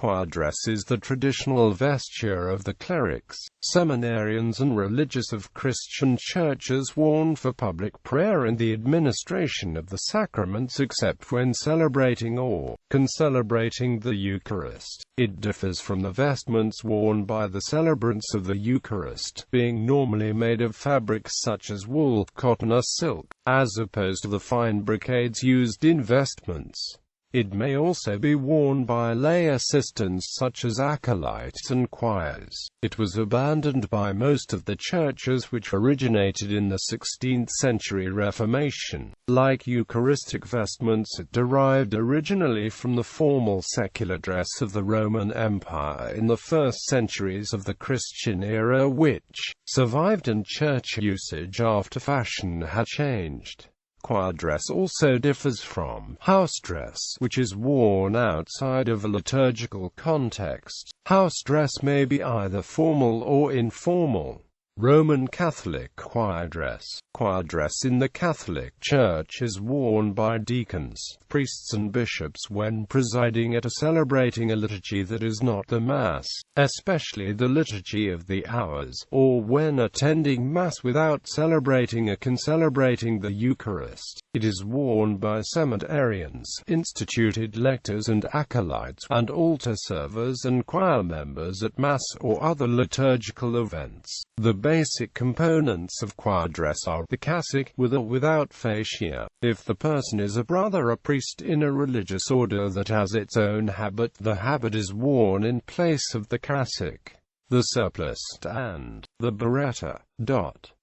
Choir dress is the traditional vesture of the clerics, seminarians and religious of Christian churches worn for public prayer and the administration of the sacraments except when celebrating or concelebrating the Eucharist. It differs from the vestments worn by the celebrants of the Eucharist, being normally made of fabrics such as wool, cotton or silk, as opposed to the fine brocades used in vestments. It may also be worn by lay assistants such as acolytes and choirs. It was abandoned by most of the churches which originated in the 16th-century Reformation. Like Eucharistic vestments, it derived originally from the formal secular dress of the Roman Empire in the first centuries of the Christian era, which survived in church usage after fashion had changed. Choir dress also differs from house dress, which is worn outside of a liturgical context. House dress may be either formal or informal. Roman Catholic choir dress. Choir dress in the Catholic Church is worn by deacons, priests and bishops when presiding at or celebrating a liturgy that is not the Mass, especially the Liturgy of the Hours, or when attending Mass without celebrating or concelebrating the Eucharist. It is worn by seminarians, instituted lectors and acolytes, and altar servers and choir members at Mass or other liturgical events. The basic components of choir dress are the cassock, with or without fascia. If the person is a brother or priest in a religious order that has its own habit, the habit is worn in place of the cassock. The surplice and the biretta.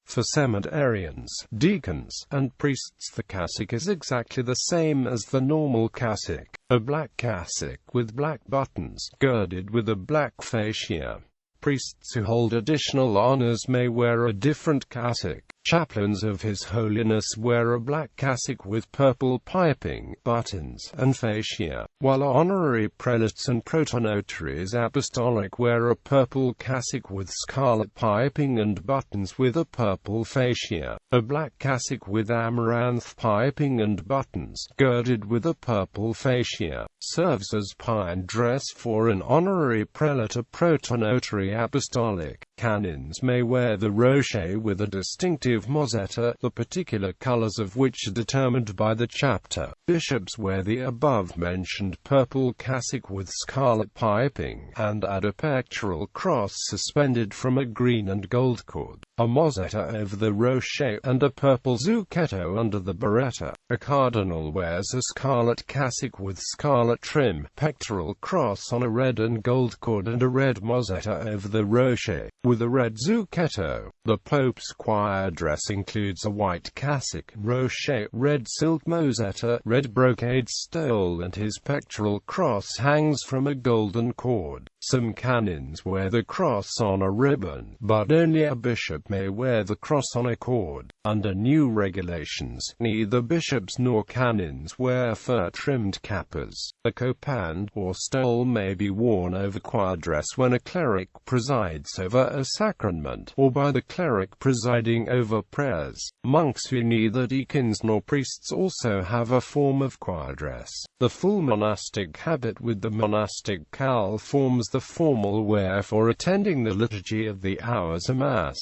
For seminarians, deacons, and priests, the cassock is exactly the same as the normal cassock, a black cassock with black buttons, girded with a black fascia. Priests who hold additional honors may wear a different cassock. Chaplains of His Holiness wear a black cassock with purple piping, buttons, and fascia, while honorary prelates and protonotaries apostolic wear a purple cassock with scarlet piping and buttons with a purple fascia, a black cassock with amaranth piping and buttons, girded with a purple fascia, serves as pine dress for an honorary prelate or protonotary apostolic. Canons may wear the rochet with a distinctive mozzetta, the particular colors of which are determined by the chapter. Bishops wear the above-mentioned purple cassock with scarlet piping, and add a pectoral cross suspended from a green and gold cord, a mozzetta over the rochet, and a purple zucchetto under the biretta. A cardinal wears a scarlet cassock with scarlet trim, pectoral cross on a red and gold cord, and a red mozzetta over the rochet, with a red zucchetto. The Pope's choir dress includes a white cassock, rochet, red silk mozzetta, red brocade stole, and his pectoral cross hangs from a golden cord. Some canons wear the cross on a ribbon, but only a bishop may wear the cross on a cord. Under new regulations, neither bishops nor canons wear fur-trimmed cappas. A copand or stole may be worn over choir dress when a cleric presides over a sacrament, or by the cleric presiding over prayers. Monks who neither deacons nor priests also have a form of choir dress. The full monastic habit with the monastic cowl forms the formal wear for attending the Liturgy of the Hours or Mass.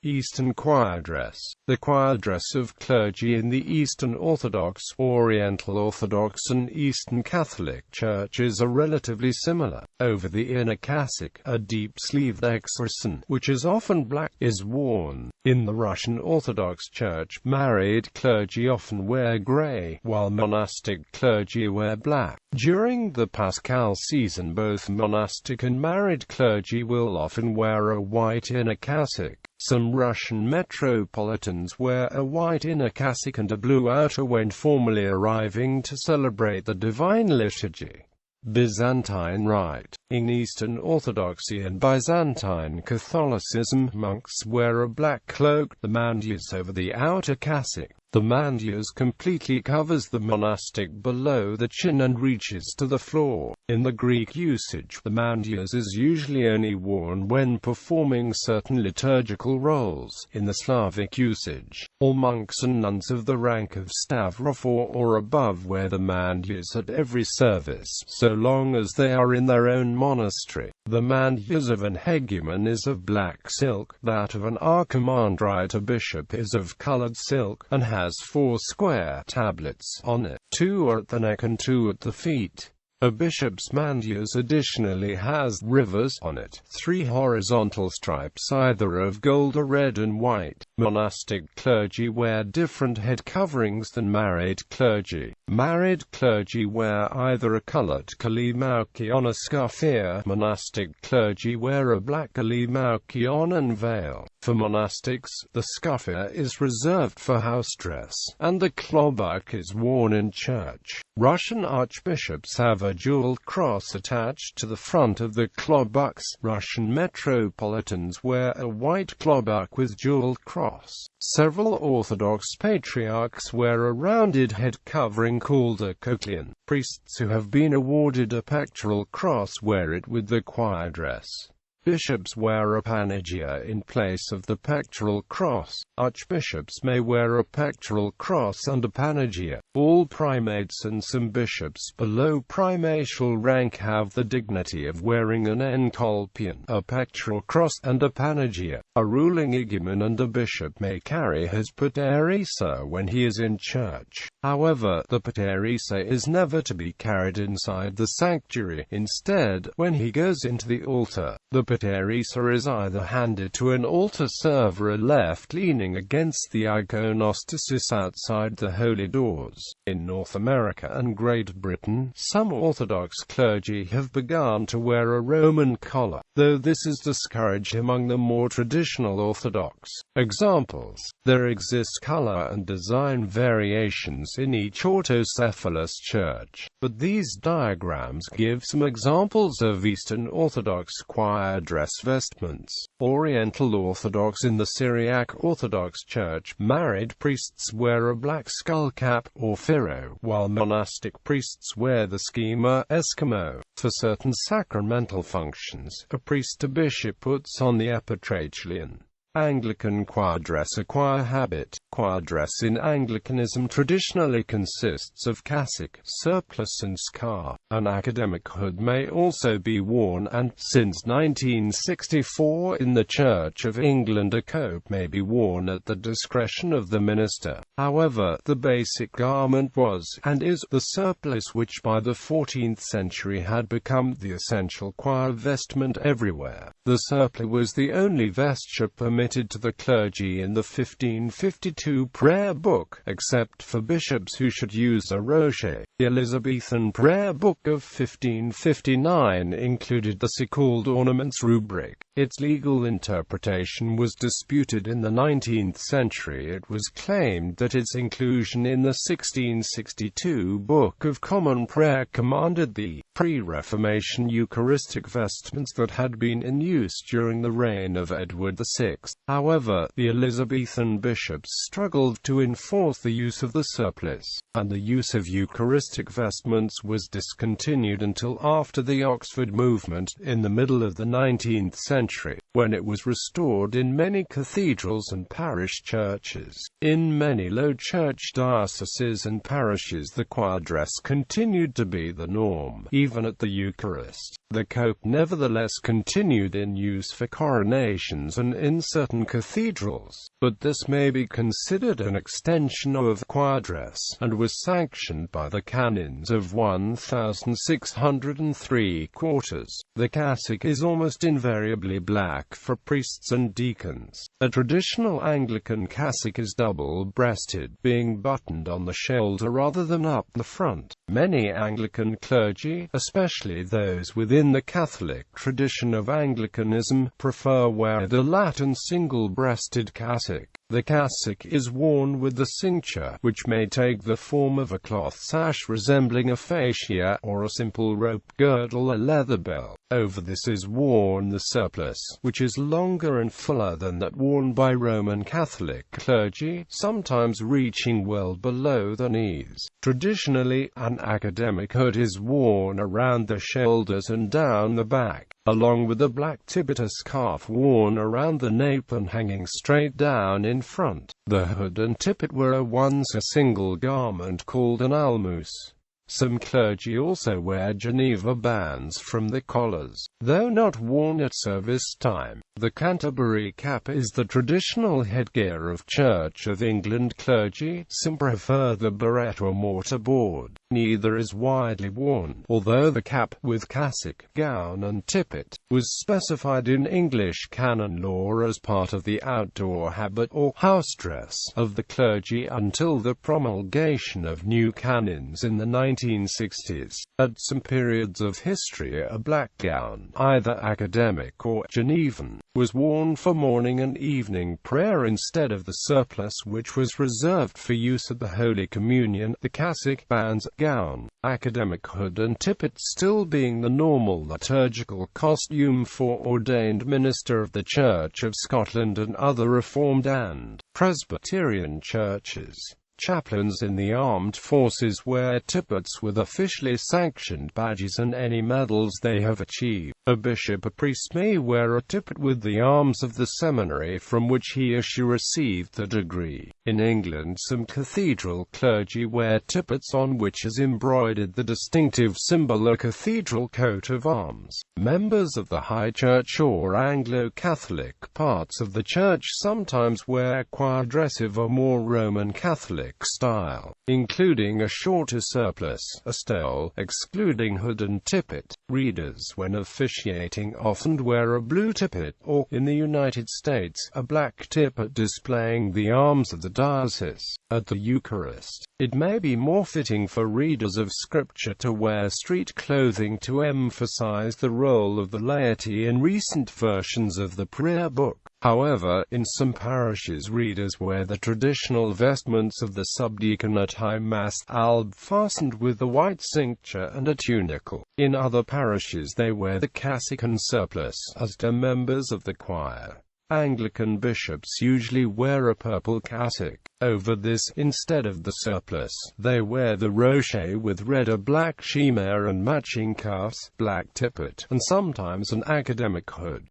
Eastern choir dress. The choir dress of clergy in the Eastern Orthodox, Oriental Orthodox and Eastern Catholic churches are relatively similar. Over the inner cassock, a deep-sleeved exorcism, which is often black, is worn. In the Russian Orthodox Church, married clergy often wear gray, while monastic clergy wear black. During the Paschal season, both monastic and married clergy will often wear a white inner cassock. Some Russian metropolitans wear a white inner cassock and a blue outer when formally arriving to celebrate the Divine Liturgy. Byzantine Rite. In Eastern Orthodoxy and Byzantine Catholicism, monks wear a black cloak, the mandus over the outer cassock. The mandius completely covers the monastic below the chin and reaches to the floor. In the Greek usage, the mandius is usually only worn when performing certain liturgical roles. In the Slavic usage, all monks and nuns of the rank of stavrophore or above wear the mandius at every service, so long as they are in their own monastery. The mandius of an hegumen is of black silk, that of an archimandrite or bishop is of colored silk, and has 4 square tablets on it, 2 are at the neck and 2 at the feet. A bishop's mandius additionally has rivers on it, 3 horizontal stripes either of gold or red and white. Monastic clergy wear different head coverings than married clergy. Married clergy wear either a colored kalimaukion or scarf. Monastic clergy wear a black kalimaukion and veil. For monastics, the scarf is reserved for house dress, and the klobuk is worn in church. Russian archbishops have a jeweled cross attached to the front of the klobuks. Russian metropolitans wear a white klobuk with jeweled cross. Several Orthodox patriarchs wear a rounded head covering called a koklion. Priests who have been awarded a pectoral cross wear it with the choir dress. Bishops wear a panagia in place of the pectoral cross. Archbishops may wear a pectoral cross and a panagia. All primates and some bishops below primatial rank have the dignity of wearing an encolpion, a pectoral cross, and a panagia. A ruling igumen and a bishop may carry his paterissa when he is in church. However, the paterissa is never to be carried inside the sanctuary. Instead, when he goes into the altar, the paterissa is either handed to an altar server or left leaning against the iconostasis outside the holy doors. In North America and Great Britain, some Orthodox clergy have begun to wear a Roman collar, though this is discouraged among the more traditional Orthodox. Examples: there exist color and design variations in each autocephalous church, but these diagrams give some examples of Eastern Orthodox choir dress vestments. Oriental Orthodox: in the Syriac Orthodox Church, married priests wear a black skullcap or phiro, while monastic priests wear the schema eskimo. For certain sacramental functions, a priest or bishop puts on the epitrachelion. Anglican choir dress: a choir habit. Choir dress in Anglicanism traditionally consists of cassock, surplice and scarf. An academic hood may also be worn, and, since 1964 in the Church of England, a cope may be worn at the discretion of the minister. However, the basic garment was, and is, the surplice, which by the 14th century had become the essential choir vestment everywhere. The surplice was the only vesture permitted to the clergy in the 1552 prayer book, except for bishops who should use a rochet. The Elizabethan prayer book of 1559 included the so-called ornaments rubric. Its legal interpretation was disputed in the 19th century. It was claimed that its inclusion in the 1662 Book of Common Prayer commanded the pre-Reformation Eucharistic vestments that had been in use during the reign of Edward VI. However, the Elizabethan bishops struggled to enforce the use of the surplice, and the use of Eucharistic vestments was discontinued until after the Oxford movement, in the middle of the 19th century, when it was restored in many cathedrals and parish churches. In many Low Church dioceses and parishes, the choir dress continued to be the norm, even at the Eucharist. The cope nevertheless continued in use for coronations and in certain cathedrals, but this may be considered an extension of choir dress, and was sanctioned by the canons of 1603. The cassock is almost invariably black for priests and deacons. A traditional Anglican cassock is double-breasted, being buttoned on the shoulder rather than up the front. Many Anglican clergy, especially those within the Catholic tradition of Anglicanism, prefer wearing the Latin single-breasted cassock. The cassock is worn with the cincture, which may take the form of a cloth sash resembling a fascia, or a simple rope girdle, a leather belt. Over this is worn the surplice, which is longer and fuller than that worn by Roman Catholic clergy, sometimes reaching well below the knees. Traditionally, an academic hood is worn around the shoulders and down the back, along with a black tippet, a scarf worn around the nape and hanging straight down in front. The hood and tippet were once a single garment called an almus. Some clergy also wear Geneva bands from the collars, though not worn at service time. The Canterbury cap is the traditional headgear of Church of England clergy. Some prefer the barrette or mortarboard. Neither is widely worn, although the cap, with cassock, gown and tippet, was specified in English canon law as part of the outdoor habit or house dress of the clergy until the promulgation of new canons in the 1960s. At some periods of history, a black gown, either academic or Genevan, was worn for morning and evening prayer instead of the surplice which was reserved for use at the Holy Communion. The cassock, bands, gown, academic hood and tippet still being the normal liturgical costume for ordained minister of the Church of Scotland and other Reformed and Presbyterian churches. Chaplains in the armed forces wear tippets with officially sanctioned badges and any medals they have achieved. A bishop or priest may wear a tippet with the arms of the seminary from which he or she received the degree. In England, some cathedral clergy wear tippets on which is embroidered the distinctive symbol, a cathedral coat of arms. Members of the High Church or Anglo-Catholic parts of the Church sometimes wear choir dress of a more Roman Catholic style, including a shorter surplice, a stole, excluding hood and tippet. Readers, when officiating, often wear a blue tippet, or, in the United States, a black tippet displaying the arms of the diocese. At the Eucharist, it may be more fitting for readers of Scripture to wear street clothing to emphasize the role of the laity in recent versions of the prayer book. However, in some parishes readers wear the traditional vestments of the subdeacon at High Mass, alb fastened with the white cincture and a tunicle. In other parishes they wear the cassock and surplice, as do members of the choir. Anglican bishops usually wear a purple cassock. Over this, instead of the surplice, they wear the rochet with red or black chimere and matching cuffs, black tippet, and sometimes an academic hood.